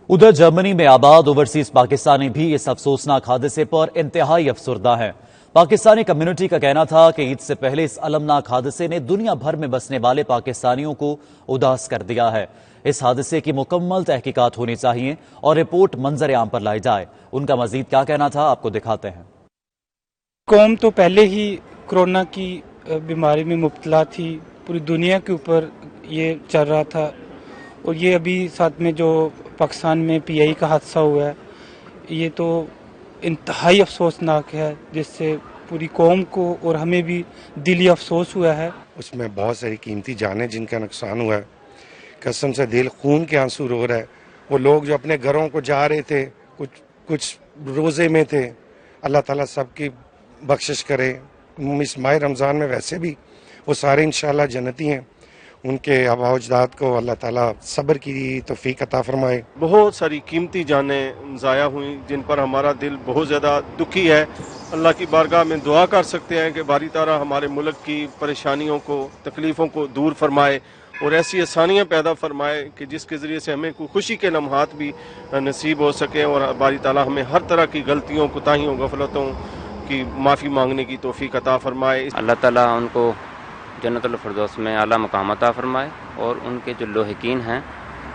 ادھر جرمنی میں آباد اوورسیز پاکستانی بھی اس افسوسناک حادثے پر انتہائی افسردہ ہیں۔ پاکستانی کمیونٹی کا کہنا تھا کہ عید سے پہلے اس المناک حادثے نے دنیا بھر میں بسنے والے پاکستانیوں کو اداس کر دیا ہے۔ اس حادثے کی مکمل تحقیقات ہونی چاہیے اور رپورٹ منظر عام پر لائی جائے۔ ان کا مزید کیا کہنا تھا، آپ کو دکھاتے ہیں۔ قوم تو پہلے ہی کورونا کی بیماری میں مبتلا تھی، پوری دنیا کے اوپر یہ چل رہا تھا، اور یہ ابھی ساتھ میں جو پاکستان میں پی آئی کا حادثہ ہوا ہے، یہ تو انتہائی افسوسناک ہے، جس سے پوری قوم کو اور ہمیں بھی دلی افسوس ہوا ہے۔ اس میں بہت ساری قیمتی جانیں جن کا نقصان ہوا ہے، قسم سے دل خون کے آنسو رو رہا ہے۔ وہ لوگ جو اپنے گھروں کو جا رہے تھے، کچھ روزے میں تھے، اللہ تعالیٰ سب کی بخشش کرے۔ اس ماہ رمضان میں ویسے بھی وہ سارے انشاءاللہ جنتی ہیں، ان کے آباء و اجداد کو اللہ تعالیٰ صبر کی توفیق عطا فرمائے۔ بہت ساری قیمتی جانیں ضائع ہوئیں جن پر ہمارا دل بہت زیادہ دکھی ہے۔ اللہ کی بارگاہ میں دعا کر سکتے ہیں کہ باری تعالیٰ ہمارے ملک کی پریشانیوں کو، تکلیفوں کو دور فرمائے اور ایسی آسانیاں پیدا فرمائے کہ جس کے ذریعے سے ہمیں کوئی خوشی کے لمحات بھی نصیب ہو سکے، اور باری تعالیٰ ہمیں ہر طرح کی غلطیوں، کوتاہیوں، غفلتوں کی معافی مانگنے کی توفیق عطا فرمائے۔ اللہ تعالیٰ ان کو جنت الفردوس میں اعلیٰ مقام عطا فرمائے، اور ان کے جو لاحقین ہیں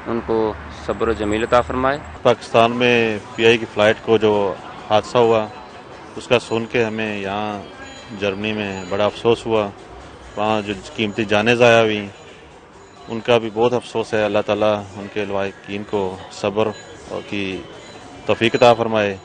ان کو صبر و جمیل عطا فرمائے۔ پاکستان میں پی آئی کی فلائٹ کو جو حادثہ ہوا، اس کا سن کے ہمیں یہاں جرمنی میں بڑا افسوس ہوا۔ وہاں جو قیمتی جانیں ضائع ہوئیں، ان کا بھی بہت افسوس ہے۔ اللہ تعالیٰ ان کے لاحقین کو صبر کی توفیق عطا فرمائے۔